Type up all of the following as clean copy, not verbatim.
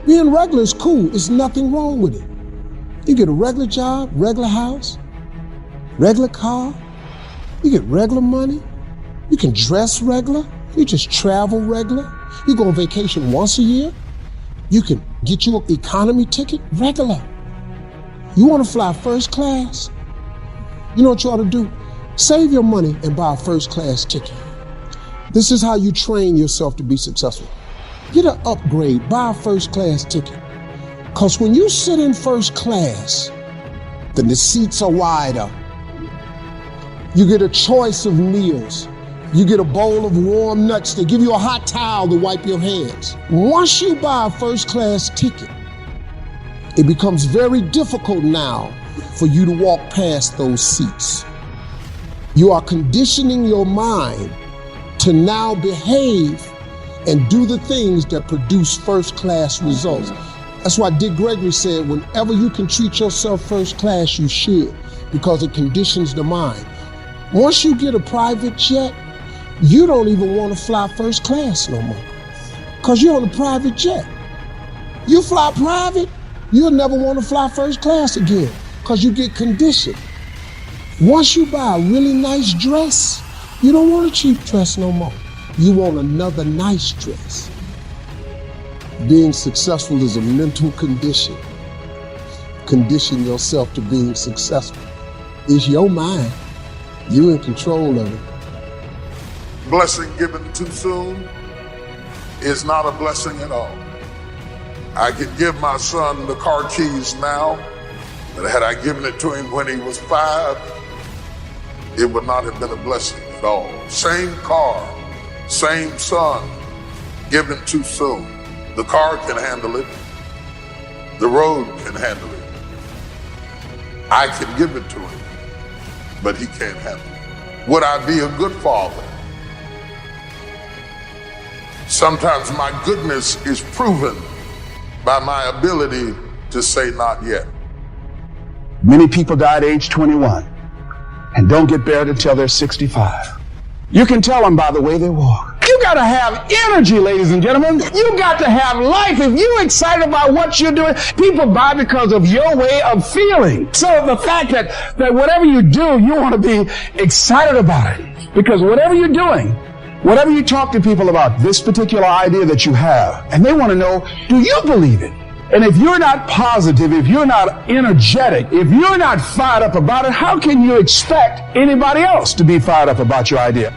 Being regular is cool. There's nothing wrong with it. You get a regular job, regular house, regular car. You get regular money. You can dress regular. You just travel regular. You go on vacation once a year. You can get you an economy ticket regular. You want to fly first class? You know what you ought to do? Save your money and buy a first class ticket. This is how you train yourself to be successful. Get an upgrade, buy a first class ticket. Because when you sit in first class, then the seats are wider. You get a choice of meals. You get a bowl of warm nuts. They give you a hot towel to wipe your hands. Once you buy a first class ticket, it becomes very difficult now for you to walk past those seats. You are conditioning your mind to now behave and do the things that produce first class results. That's why Dick Gregory said, whenever you can treat yourself first class, you should, because it conditions the mind. Once you get a private jet, you don't even want to fly first class no more, because you're on a private jet. You fly private, you'll never want to fly first class again, because you get conditioned. Once you buy a really nice dress, you don't want a cheap dress no more. You want another nice dress. Being successful is a mental condition. Condition yourself to being successful. It's your mind. You're in control of it. Blessing given too soon is not a blessing at all. I could give my son the car keys now, but had I given it to him when he was 5, it would not have been a blessing at all. Same car, same son, given too soon. The car can handle it. The road can handle it. I can give it to him, but he can't handle it. Would I be a good father? Sometimes my goodness is proven by my ability to say not yet. Many people die at age 21 and don't get buried until they're 65. You can tell them by the way they walk. You got to have energy, ladies and gentlemen. You got to have life. If you're excited about what you're doing, people buy because of your way of feeling. So the fact that whatever you do, you want to be excited about it. Because whatever you're doing, whatever you talk to people about this particular idea that you have, and they want to know, do you believe it? And if you're not positive, if you're not energetic, if you're not fired up about it, how can you expect anybody else to be fired up about your idea?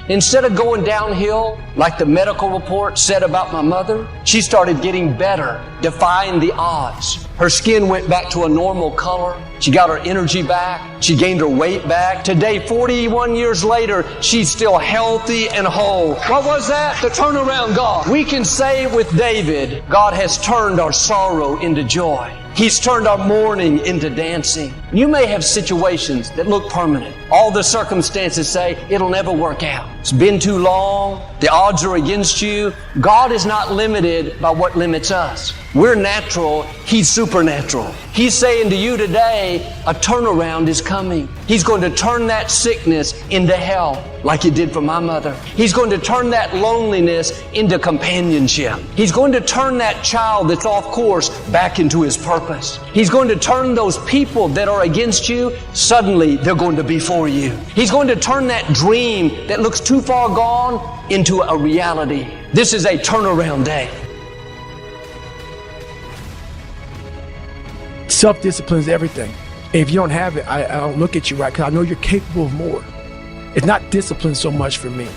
Instead of going downhill, like the medical report said about my mother, she started getting better, defying the odds. Her skin went back to a normal color. She got her energy back. She gained her weight back. Today, 41 years later, she's still healthy and whole. What was that? The turnaround God. We can say with David, God has turned our sorrow into joy. He's turned our mourning into dancing. You may have situations that look permanent. All the circumstances say it'll never work out. It's been too long. The odds are against you. God is not limited by what limits us. We're natural. He's supernatural. He's saying to you today, a turnaround is coming. He's going to turn that sickness into health, like He did for my mother. He's going to turn that loneliness into companionship. He's going to turn that child that's off course back into his purpose. He's going to turn those people that are against you, suddenly they're going to be for you. He's going to turn that dream that looks too far gone into a reality. This is a turnaround day. Self-discipline is everything. If you don't have it, I don't look at you right, because I know you're capable of more. It's not discipline so much for me.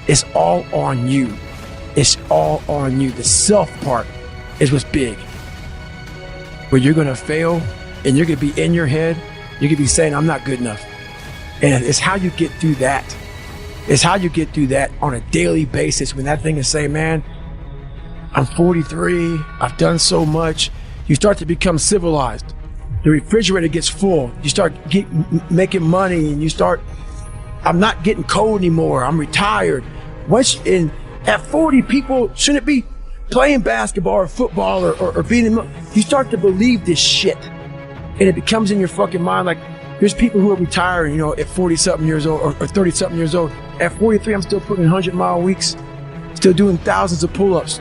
It's all on you. It's all on you. The self part is what's big. Where you're going to fail and you're going to be in your head, you're going to be saying, I'm not good enough. And it's how you get through that. It's how you get through that on a daily basis, when that thing is saying, man, I'm 43, I've done so much. You start to become civilized. The refrigerator gets full. You start making money, and you start, I'm not getting cold anymore. I'm retired. At 40, people shouldn't be playing basketball or football or being you start to believe this shit. And it becomes in your fucking mind like, there's people who are retiring, at 40-something years old or 30-something years old. At 43, I'm still putting 100-mile weeks, still doing thousands of pull-ups,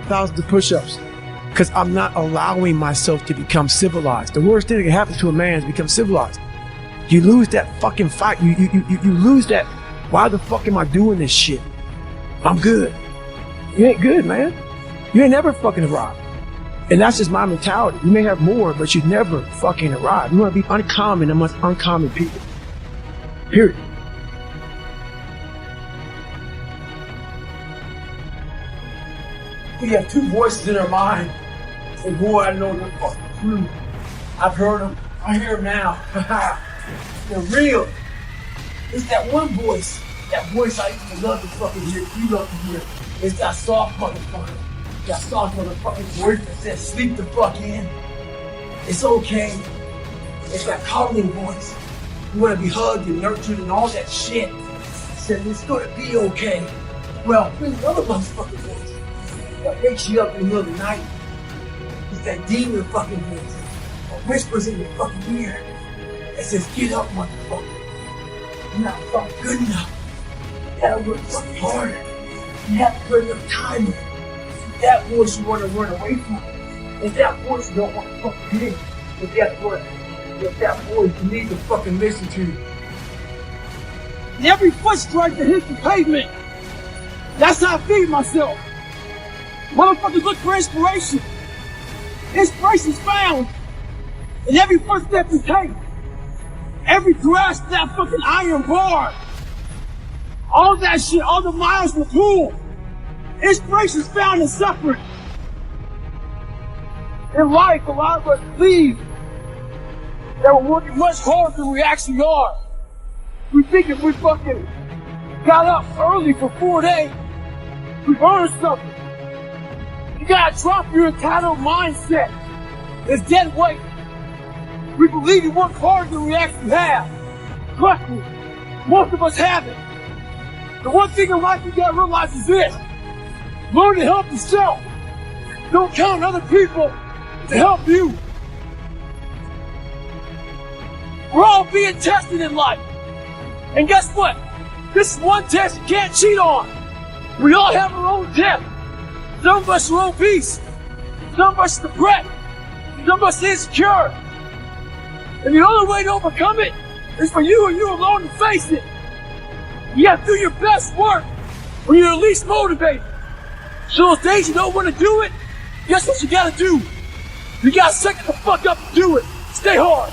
thousands of push-ups. Because I'm not allowing myself to become civilized. The worst thing that can happen to a man is become civilized. You lose that fucking fight. You lose that. Why the fuck am I doing this shit? I'm good. You ain't good, man. You ain't never fucking arrived. And that's just my mentality. You may have more, but you never fucking arrive. You want to be uncommon amongst uncommon people. Period. We have two voices in our mind. And boy, I know they're fucking true. I've heard them. I hear them now. They're real. It's that one voice. That voice I used to love to fucking hear. You love to hear. It's that soft motherfucker. That soft motherfucking voice that says sleep the fuck in. It's okay. It's that calming voice. You want to be hugged and nurtured and all that shit. Says it's gonna be okay. Well, there's another motherfucking voice that wakes you up in the middle of the night. It's that demon fucking voice that whispers in your fucking ear that says, get up, motherfucker. You're not fucking good enough. You gotta work fucking harder. You haven't put enough time in. It's that voice you want to run away from. It's that voice you don't want to fucking hear. It's that voice. It's that voice you need to fucking listen to. And every foot strike that hits the pavement, that's how I feed myself. Motherfuckers look for inspiration. Inspiration's found in every footstep you take. Every grasp of that fucking iron bar. All that shit, all the miles in the pool. Inspiration's found in suffering. In life, a lot of us believe that we're working much harder than we actually are. We think if we fucking got up early for 4 days, we've earned something. You gotta drop your entitled mindset. It's dead weight. We believe we work harder than we actually have. Trust me, most of us haven't. The one thing in life you gotta realize is this. Learn to help yourself. Don't count on other people to help you. We're all being tested in life. And guess what? This is one test you can't cheat on. We all have our own test. Some of us are obese. Some of us are depressed. Some of us are insecure. And the only way to overcome it is for you and you alone to face it. You have to do your best work when you're least motivated. So those days you don't want to do it, guess what you gotta do? You gotta suck it the fuck up and do it. Stay hard.